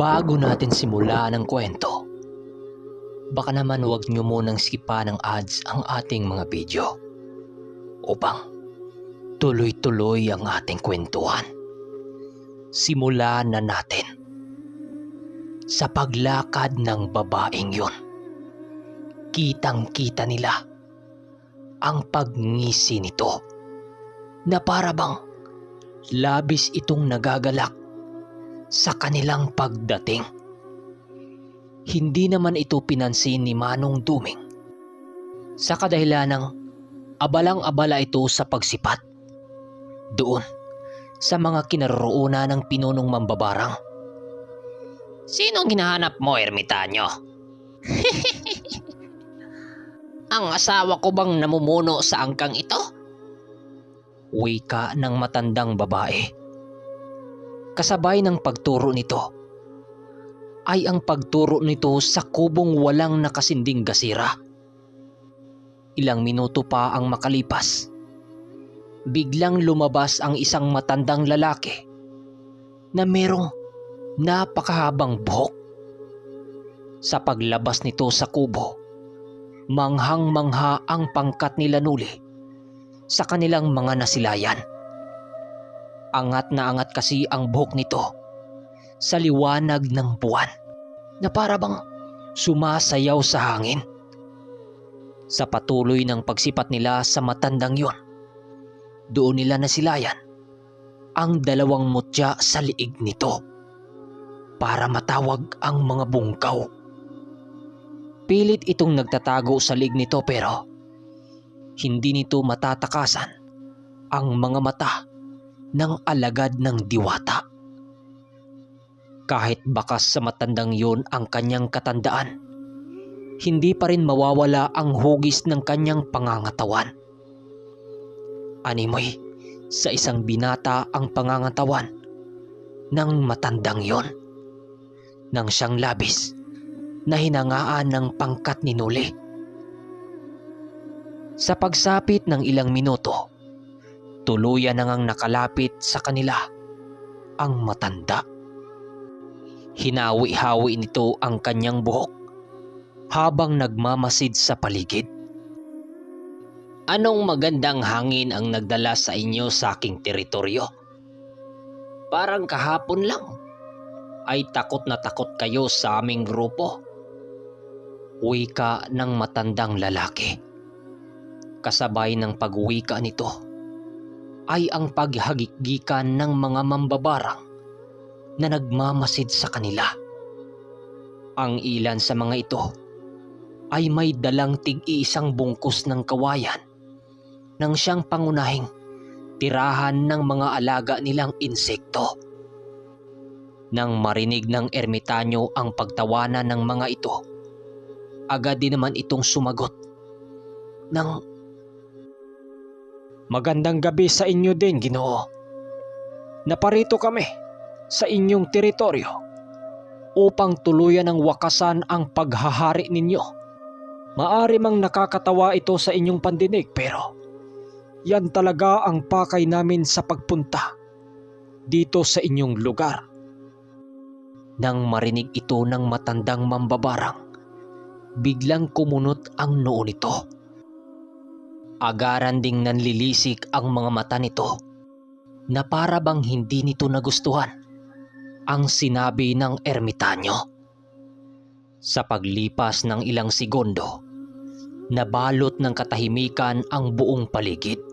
Bago natin simulan ang kwento, baka naman huwag nyo munang skipan ng ads ang ating mga video upang tuloy-tuloy ang ating kwentuhan. Simulan na natin. Sa paglakad ng babaeng yon, kitang-kita nila ang pagngisi nito na para bang labis itong nagagalak sa kanilang pagdating. Hindi naman ito pinansin ni Manong Duming sa kadahilan ng abalang-abala ito sa pagsipat doon sa mga kinaroroonan ng pinunong mambabarang. "Sinong hinahanap mo, ermitanyo?" "Ang asawa ko bang namumuno sa angkang ito?" wika ng matandang babae. Kasabay ng pagturo nito ay ang pagturo nito sa kubong walang nakasinding gasira. Ilang minuto pa ang makalipas, biglang lumabas ang isang matandang lalaki na merong napakahabang buhok. Sa paglabas nito sa kubo, manghang-mangha ang pangkat nila Nuli sa kanilang mga nasilayan. Angat na angat kasi ang buhok nito sa liwanag ng buwan na para bang sumasayaw sa hangin. Sa patuloy ng pagsipat nila sa matandang yon, doon nila nasilayan ang dalawang mutya sa liig nito para matawag ang mga bungkaw. Pilit itong nagtatago sa liig nito pero hindi nito matatakasan ang mga mata ng alagad ng diwata. Kahit bakas sa matandang yon ang kanyang katandaan, hindi pa rin mawawala ang hugis ng kanyang pangangatawan. Animoy sa isang binata ang pangangatawan ng matandang yon nang siyang labis na hinangaan ng pangkat ni Nuli. Sa pagsapit ng ilang minuto, tuluyan na ngang nakalapit sa kanila ang matanda. Hinawi-hawi nito ang kanyang buhok habang nagmamasid sa paligid. "Anong magandang hangin ang nagdala sa inyo sa aking teritoryo? Parang kahapon lang ay takot na takot kayo sa aming grupo," wika ng matandang lalaki. Kasabay ng pagwika nito ay ang paghagikgikan ng mga mambabarang na nagmamasid sa kanila. Ang ilan sa mga ito ay may dalang tig-iisang bungkus ng kawayan nang siyang pangunahing tirahan ng mga alaga nilang insekto. Nang marinig ng ermitanyo ang pagtawanan ng mga ito, agad din naman itong sumagot ng, "Magandang gabi sa inyo din, Ginoo. Naparito kami sa inyong teritoryo upang tuluyan ng wakasan ang paghahari ninyo. Maari mang nakakatawa ito sa inyong pandinig pero yan talaga ang pakay namin sa pagpunta dito sa inyong lugar." Nang marinig ito ng matandang mambabarang, biglang kumunot ang noo nito. Agaran ding nanlilisik ang mga mata nito na para bang hindi nito nagustuhan ang sinabi ng ermitanyo. Sa paglipas ng ilang segundo, nabalot ng katahimikan ang buong paligid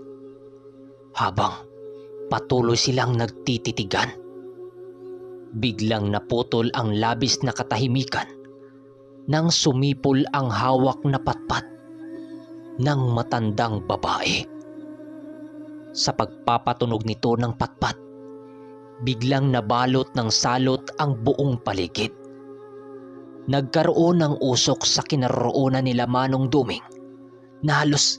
habang patuloy silang nagtititigan. Biglang naputol ang labis na katahimikan nang sumipol ang hawak na patpat ng matandang babae. Sa pagpapatunog nito ng patpat, biglang nabalot ng salot ang buong paligid. Nagkaroon ng usok sa kinaroroonan nila Manong Duming na halos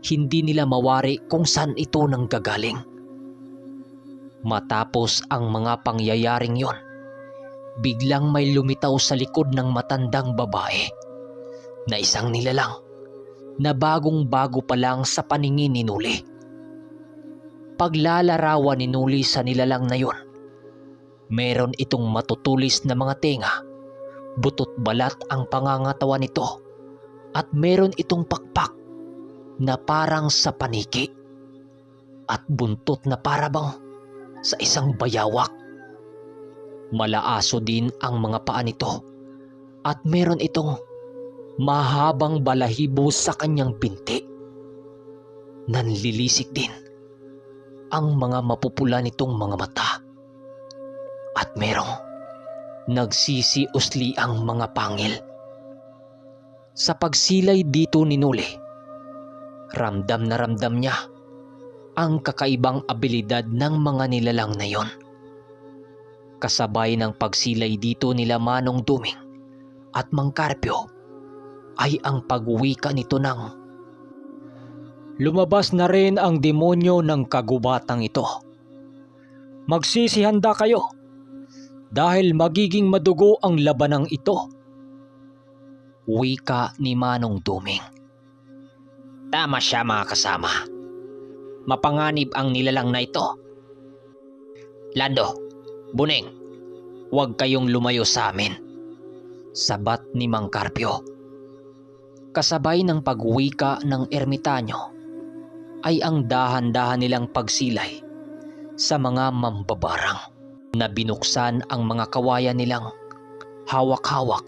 hindi nila mawari kung saan ito nanggagaling. Matapos ang mga pangyayaring yon, biglang may lumitaw sa likod ng matandang babae na isang nilalang na bagong-bago pa lang sa paningin ni Nuli. Paglalarawan ni Nuli sa nilalang na yon Meron itong matutulis na mga tenga, butot balat ang pangangatawan nito, at meron itong pakpak na parang sa paniki at buntot na parabang sa isang bayawak. Malaaso din ang mga paa nito at meron itong mahabang balahibo sa kanyang binti. Nanlilisik din ang mga mapupula nitong mga mata at merong nagsisiusli ang mga pangil. Sa pagsilay dito ni Noli, ramdam na ramdam niya ang kakaibang abilidad ng mga nilalang na yon. Kasabay ng pagsilay dito nila Manong Duming at Mang Carpio ay ang pagwika nito ng lumabas na rin ang demonyo ng kagubatang ito. Magsisihanda kayo dahil magiging madugo ang labanang ito. Wika ni Manong Duming. Tama siya mga kasama. Mapanganib ang nilalang na ito. Lando, Buneng, huwag kayong lumayo sa amin. Sabat ni Mang Carpio. Kasabay ng pagwika ng ermitanyo ay ang dahan-dahan nilang pagsilay sa mga mambabarang na binuksan ang mga kawayan nilang hawak-hawak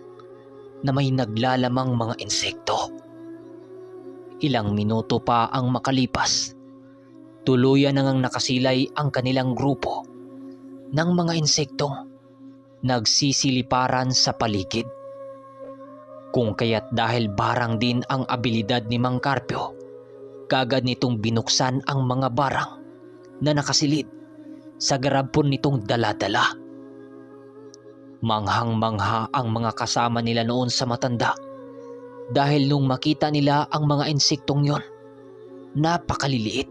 na may naglalamang mga insekto. Ilang minuto pa ang makalipas, tuluyan nang nakasilay ang kanilang grupo ng mga insektong nagsisiliparan sa paligid. Kung kaya't dahil barang din ang abilidad ni Mang Carpio, kagad nitong binuksan ang mga barang na nakasilid sa garapon nitong dala-dala. Manghang-mangha ang mga kasama nila noon sa matanda dahil nung makita nila ang mga insektong yon, napakaliliit.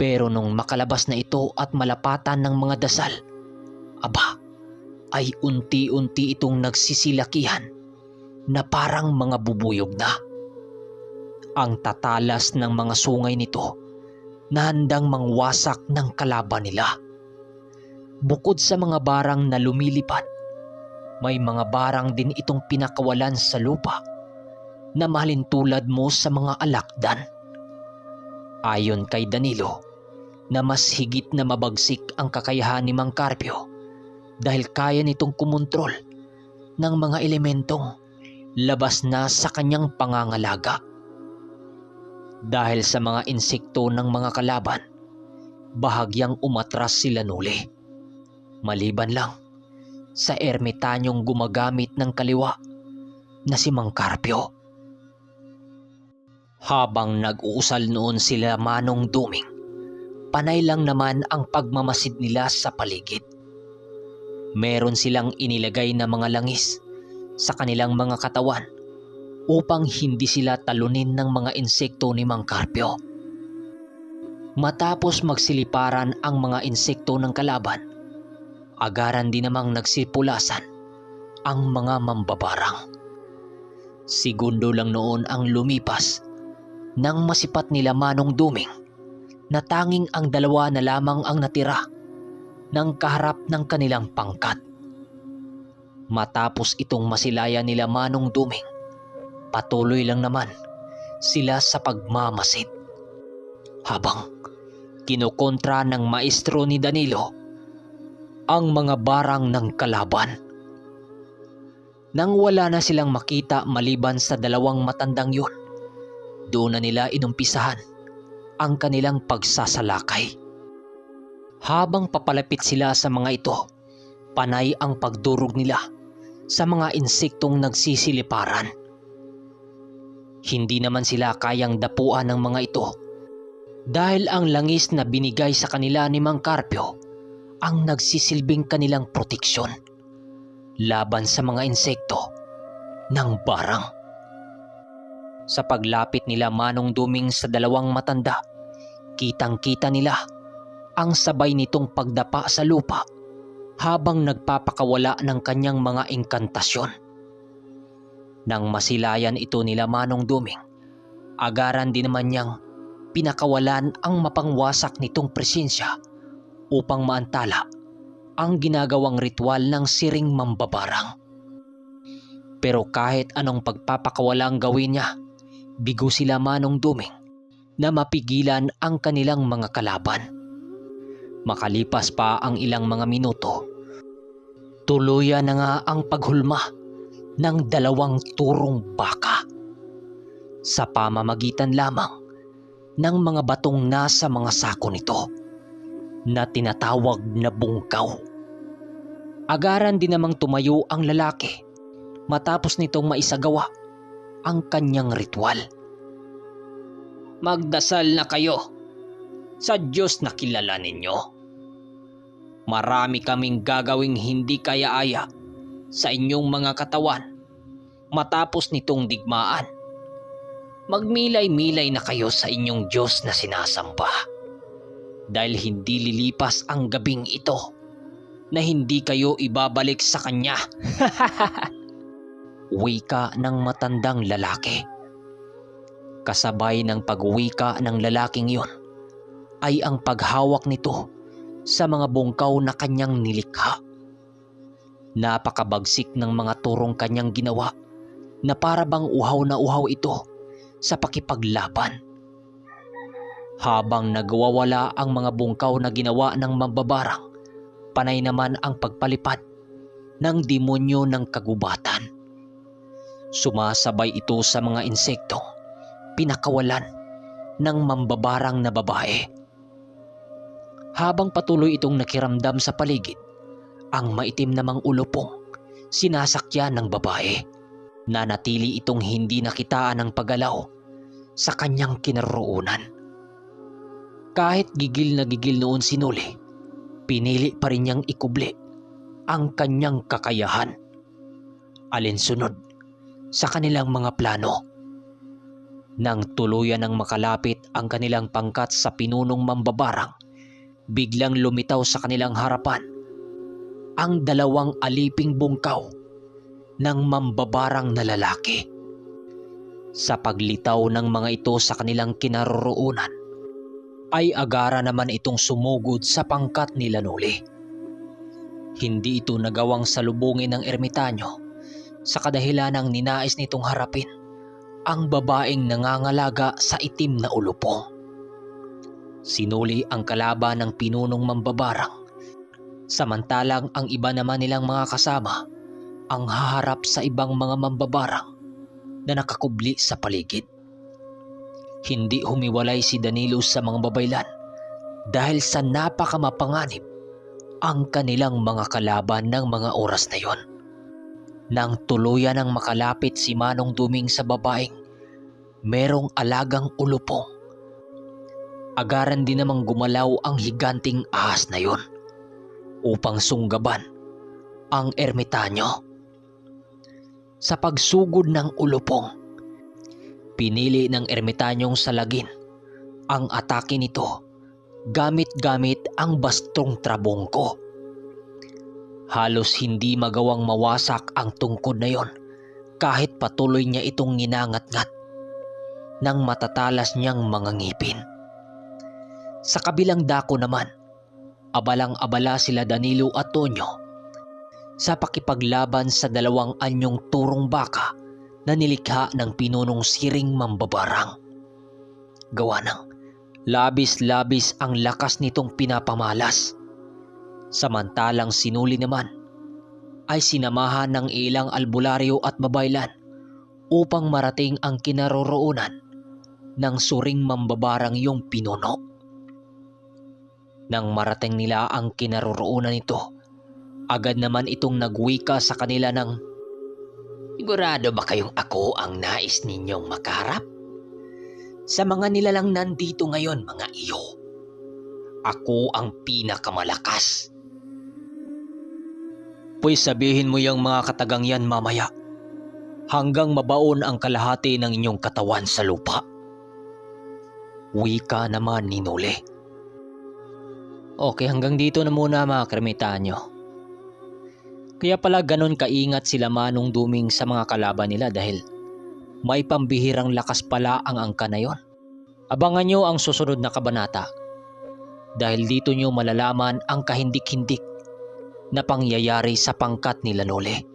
Pero nung makalabas na ito at malapatan ng mga dasal, aba, ay unti-unti itong nagsisilakihan na parang mga bubuyog na. Ang tatalas ng mga sungay nito na handang mangwasak ng kalaban nila. Bukod sa mga barang na lumilipad, may mga barang din itong pinakawalan sa lupa na mahalintulad mo sa mga alakdan. Ayon kay Danilo, na mas higit na mabagsik ang kakayahan ni Mang Carpio dahil kaya nitong kumontrol ng mga elementong labas na sa kanyang pangangalaga. Dahil sa mga insekto ng mga kalaban, bahagyang umatras sila Noli. Maliban lang sa ermitanyong gumagamit ng kaliwa na si Mang Carpio. Habang nag-uusal noon sila Manong Duming, panay lang naman ang pagmamasid nila sa paligid. Meron silang inilagay na mga langis sa kanilang mga katawan upang hindi sila talunin ng mga insekto ni Mang Carpio. Matapos magsiliparan ang mga insekto ng kalaban, agaran din namang nagsipulasan ang mga mambabarang. Segundo lang noon ang lumipas nang masipat nila Manong Duming na tanging ang dalawa na lamang ang natira ng kaharap ng kanilang pangkat. Matapos itong masilayan nila Manong Duming, patuloy lang naman sila sa pagmamasid habang kinukontra ng maestro ni Danilo ang mga barang ng kalaban. Nang wala na silang makita maliban sa dalawang matandang yun, doon na nila inumpisahan ang kanilang pagsasalakay. Habang papalapit sila sa mga ito, panay ang pagdurog nila sa mga insektong nagsisiliparan. Hindi naman sila kayang dapuan ng mga ito dahil ang langis na binigay sa kanila ni Mang Carpio ang nagsisilbing kanilang proteksyon laban sa mga insekto ng barang. Sa paglapit nila Manong Duming sa dalawang matanda, kitang-kita nila ang sabay nitong pagdapa sa lupa habang nagpapakawala ng kanyang mga engkantasyon. Nang masilayan ito nila Manong Duming, agaran din naman niyang pinakawalan ang mapangwasak nitong presensya upang maantala ang ginagawang ritual ng siring mambabarang. Pero kahit anong pagpapakawalang gawin niya, bigo sila Manong Duming na mapigilan ang kanilang mga kalaban. Makalipas pa ang ilang mga minuto, tuluyan na nga ang paghulma ng 2 turong baka sa pamamagitan lamang ng mga batong nasa mga sako nito na tinatawag na bungkaw. Agaran din namang tumayo ang lalaki matapos nitong maisagawa ang kanyang ritual. Magdasal na kayo sa Diyos na kilala ninyo. Marami kaming gagawing hindi kaya-aya sa inyong mga katawan matapos nitong digmaan. Magmilay-milay na kayo sa inyong Diyos na sinasamba dahil hindi lilipas ang gabing ito na hindi kayo ibabalik sa Kanya. Wika ng matandang lalaki. Kasabay ng pagwika ng lalaking yon ay ang paghawak nito sa mga bungkaw na kanyang nilikha. Napakabagsik ng mga turong kanyang ginawa na para bang uhaw na uhaw ito sa pakipaglaban. Habang nagwawala ang mga bungkaw na ginawa ng mambabarang, panay naman ang pagpalipad ng demonyo ng kagubatan. Sumasabay ito sa mga insektong pinakawalan ng mambabarang na babae. Habang patuloy itong nakiramdam sa paligid, ang maitim namang ulupong sinasakyan ng babae. Nanatili itong hindi nakitaan ng paggalaw sa kanyang kinaroroonan. Kahit gigil na gigil noon si Noli, pinili pa rin niyang ikubli ang kanyang kakayahan. Alinsunod sa kanilang mga plano. Nang tuluyan ng makalapit ang kanilang pangkat sa pinunong mambabarang, biglang lumitaw sa kanilang harapan ang 2 aliping bungkaw ng mambabarang na lalaki. Sa paglitaw ng mga ito sa kanilang kinaroroonan, ay agara naman itong sumugod sa pangkat ni Noli. Hindi ito nagawang salubungin ng ermitanyo sa kadahilanang ninais nitong harapin ang babaeng nangangalaga sa itim na ulupong. Sinuli ang kalaban ng pinunong mambabarang, samantalang ang iba naman nilang mga kasama ang haharap sa ibang mga mambabarang na nakakubli sa paligid. Hindi humiwalay si Danilo sa mga babaylan dahil sa napakamapanganib ang kanilang mga kalaban ng mga oras na yon. Nang tuluyan ng makalapit si Manong Duming sa babaeng merong alagang ulupong, agaran din namang gumalaw ang higanting ahas na yon upang sunggaban ang ermitanyo. Sa pagsugod ng ulupong, pinili ng ermitanyong salagin ang atake nito gamit-gamit ang bastong trabongko. Halos hindi magawang mawasak ang tungkod na yon kahit patuloy niya itong ginangat-ngat ng matatalas niyang mga ngipin. Sa kabilang dako naman, abalang-abala sila Danilo at Tonyo sa pakipaglaban sa 2 anyong turong baka na nilikha ng pinunong siring mambabarang. Gawa ng labis-labis ang lakas nitong pinapamalas. Samantalang sinuli naman ay sinamahan ng ilang albularyo at babaylan upang marating ang kinaroroonan ng suring mambabarang yung pinuno. Nang marating nila ang kinaroroonan nito, agad naman itong nagwika sa kanila ng, "Sigurado ba kayong ako ang nais ninyong makaharap? Sa mga nilalang nandito ngayon, mga iyo, ako ang pinakamalakas. Pues sabihin mo yung mga katagang yan mamaya, hanggang mabaon ang kalahati ng inyong katawan sa lupa." Wika naman ni Noli. Okay, hanggang dito na muna mga kremitanyo. Kaya pala ganon kaingat sila Manong Duming sa mga kalaban nila dahil may pambihirang lakas pala ang angka na yon. Abangan nyo ang susunod na kabanata dahil dito nyo malalaman ang kahindik-hindik na pangyayari sa pangkat nila Nole.